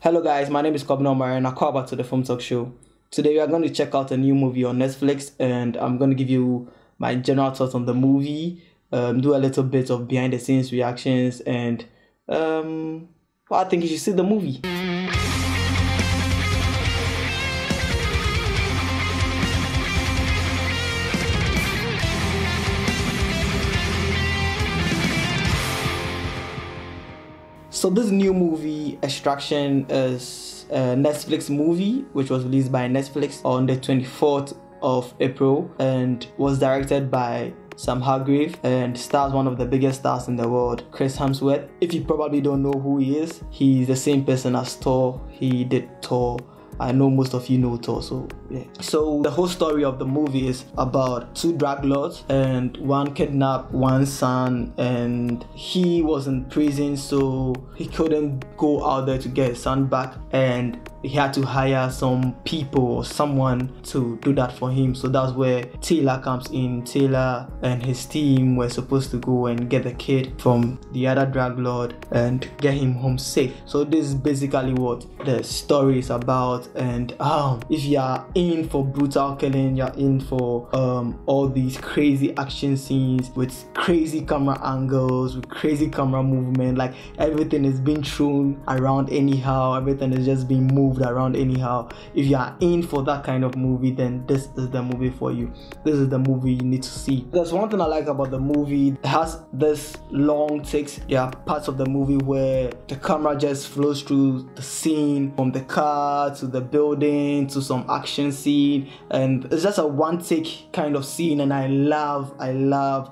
Hello guys, my name is Kobno Omar and welcome back to the Film Talk Show. Today we are going to check out a new movie on Netflix and I'm going to give you my general thoughts on the movie, do a little bit of behind the scenes reactions and I think you should see the movie. So this new movie, Extraction, is a Netflix movie which was released by Netflix on the 24th of April and was directed by Sam Hargrave and stars one of the biggest stars in the world, Chris Hemsworth. If you probably don't know who he is, he's the same person as Thor. He did Thor. I know most of you know Thor, so yeah. So the whole story of the movie is about two drug lords and one kidnapped one son and he was in prison, so he couldn't go out there to get his son back and he had to hire some people or someone to do that for him. So that's where Taylor comes in. Taylor and his team were supposed to go and get the kid from the other drug lord and get him home safe. So this is basically what the story is about. And if you are in for brutal killing, you're in for all these crazy action scenes with crazy camera angles, with crazy camera movement, like everything is being thrown around anyhow, everything is just being moved around anyhow. If you are in for that kind of movie, then this is the movie for you. This is the movie you need to see. There's one thing I like about the movie. It has this long takes. There are parts of the movie where the camera just flows through the scene, from the car to the building to some action scene, and it's just a one take kind of scene, and I love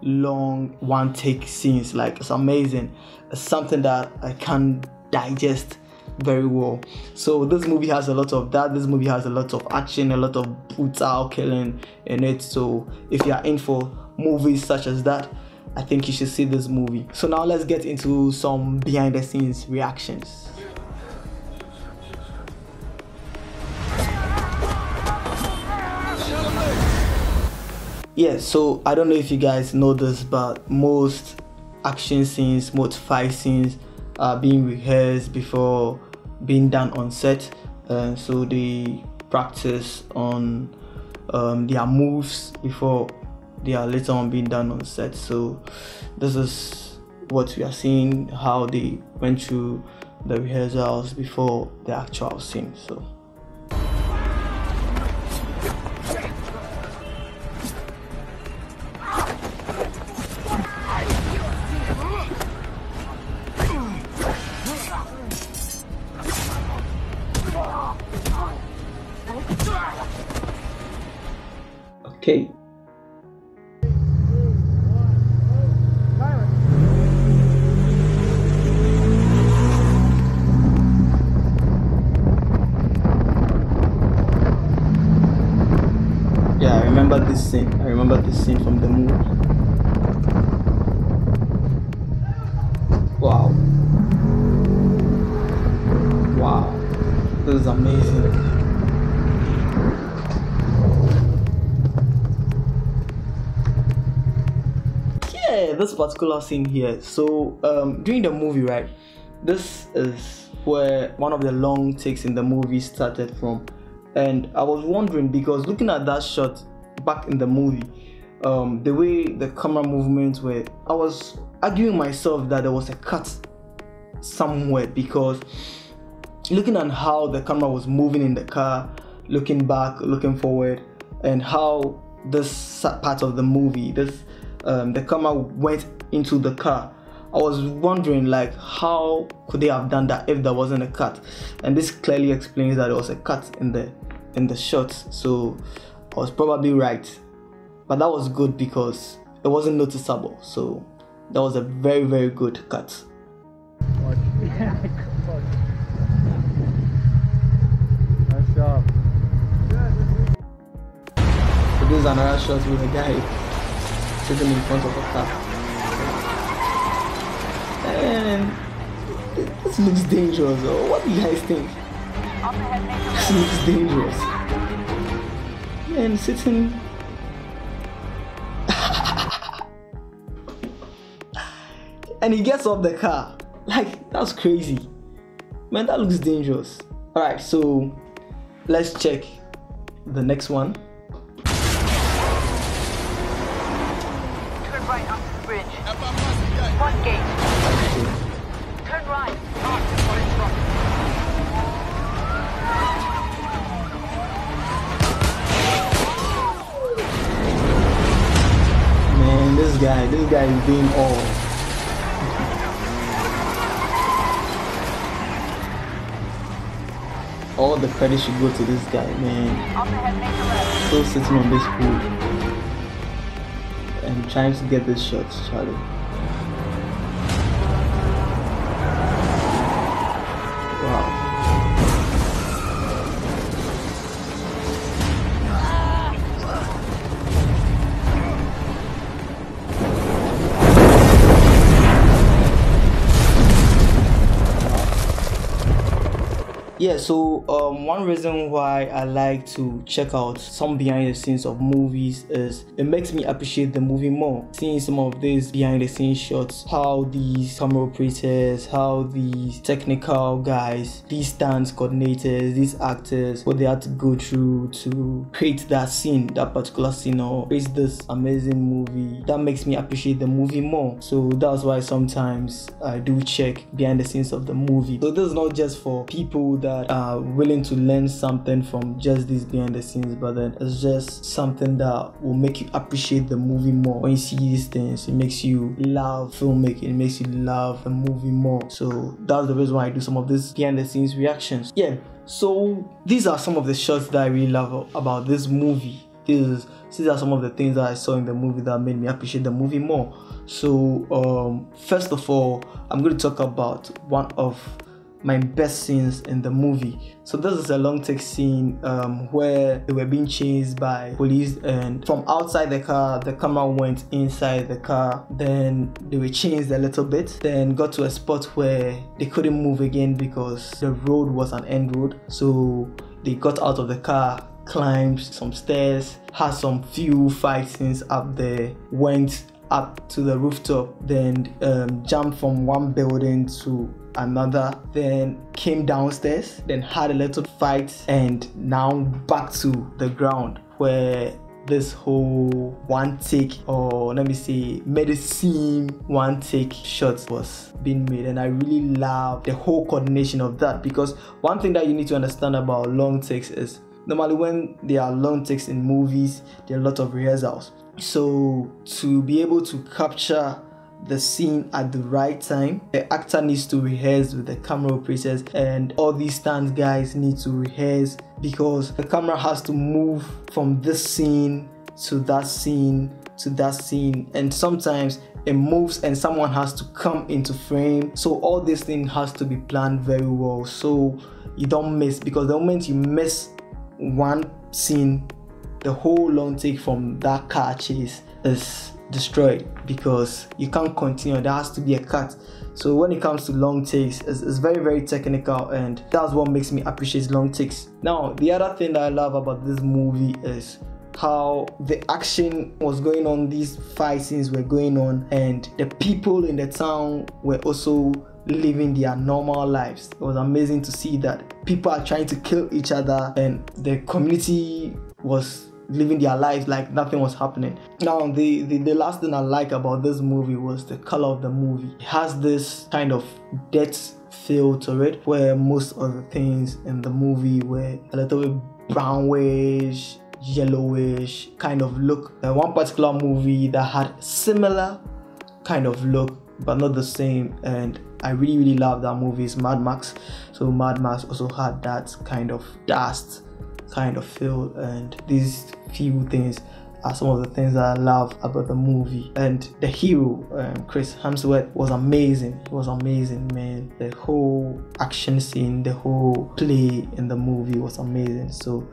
long one take scenes. Like, it's amazing. It's something that I can digest very well. So this movie has a lot of that. This movie has a lot of action, a lot of brutal killing in it. So if you are in for movies such as that, I think you should see this movie. So now let's get into some behind the scenes reactions. Yeah, so I don't know if you guys know this, but most action scenes, most fight scenes are being rehearsed before being done on set, so they practice on their moves before they are later on being done on set. So this is what we are seeing, how they went through the rehearsals before the actual scene. So okay. Yeah, I remember this scene. I remember this scene from the movie. Wow. Wow. This is amazing. This particular scene here, so during the movie, right, this is where one of the long takes in the movie started from, and I was wondering, because looking at that shot back in the movie, the way the camera movements were, I was arguing myself that there was a cut somewhere, because looking at how the camera was moving in the car, looking back, looking forward, and how this part of the movie, the camera went into the car, I was wondering, like, how could they have done that if there wasn't a cut? And this clearly explains that there was a cut in the shots. So I was probably right, but that was good because it wasn't noticeable. So that was a very, very good cut. Nice job. So this is another shot with a guy sitting in front of a car. And this looks dangerous. Oh, what do you guys think? This looks dangerous. And sitting. And he gets off the car. Like, that's crazy. Man, that looks dangerous. Alright, so let's check the next one. Turn right onto the bridge. Front gate. Turn right. Man, this guy is doing all. All the credit should go to this guy, man. Still sitting on this pool and trying to get this shot, Charlie. Wow. Yeah, so one reason why I like to check out some behind the scenes of movies is it makes me appreciate the movie more. Seeing some of these behind the scenes shots, how these camera operators, how these technical guys, these stunts coordinators, these actors, what they had to go through to create that scene, that particular scene, or create this amazing movie, that makes me appreciate the movie more. So that's why sometimes I do check behind the scenes of the movie. So this is not just for people that are willing to learn something from just this behind the scenes, but then it's just something that will make you appreciate the movie more. When you see these things, it makes you love filmmaking, it makes you love the movie more. So that's the reason why I do some of these behind the scenes reactions. Yeah, so these are some of the shots that I really love about this movie. These are some of the things that I saw in the movie that made me appreciate the movie more. So first of all, I'm going to talk about one of my best scenes in the movie. So this is a long take scene where they were being chased by police, and from outside the car the camera went inside the car, then they were chased a little bit, then got to a spot where they couldn't move again because the road was an end road. So they got out of the car, climbed some stairs, had some few fight scenes up there, went up to the rooftop, then jumped from one building to another, then came downstairs, then had a little fight, and now back to the ground where this whole one take, or let me say medicine one take shot was being made. And I really love the whole coordination of that, because one thing that you need to understand about long takes is normally when there are long takes in movies, there are a lot of rehearsals. So to be able to capture the scene at the right time, the actor needs to rehearse with the camera operators, and all these stunt guys need to rehearse, because the camera has to move from this scene to that scene to that scene, and sometimes it moves and someone has to come into frame. So all this thing has to be planned very well so you don't miss, because the moment you miss one scene, the whole long take from that car chase is destroyed, because you can't continue. There has to be a cut. So when it comes to long takes, it's very, very technical, and that's what makes me appreciate long takes. Now, the other thing that I love about this movie is how the action was going on, these fight scenes were going on, and the people in the town were also living their normal lives. It was amazing to see that people are trying to kill each other, and the community was living their lives like nothing was happening. Now, the last thing I like about this movie was the color of the movie. It has this kind of death feel to it, where most of the things in the movie were a little bit brownish, yellowish kind of look. And one particular movie that had similar kind of look but not the same, and I really, really love that movie, is Mad Max. So Mad Max also had that kind of dust kind of feel, and these few things are some of the things that I love about the movie. And the hero, Chris Hemsworth, was amazing. He was amazing, man. The whole action scene, the whole play in the movie was amazing. So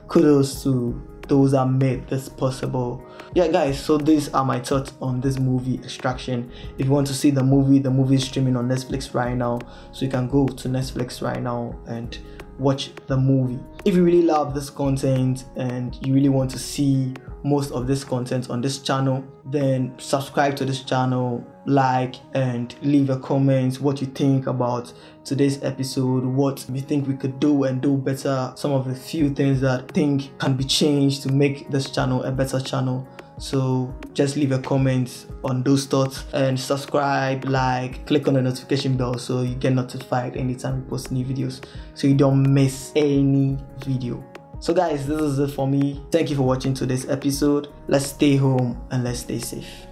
kudos to those that made this possible. Yeah, guys, so these are my thoughts on this movie, Extraction. If you want to see the movie is streaming on Netflix right now, so you can go to Netflix right now and watch the movie. If you really love this content and you really want to see most of this content on this channel, then subscribe to this channel, like, and leave a comment what you think about today's episode, what you think we could do and do better, some of the few things that I think can be changed to make this channel a better channel. So just leave a comment on those thoughts and subscribe, like, click on the notification bell so you get notified anytime we post new videos so you don't miss any video. So guys, this is it for me. Thank you for watching today's episode. Let's stay home and let's stay safe.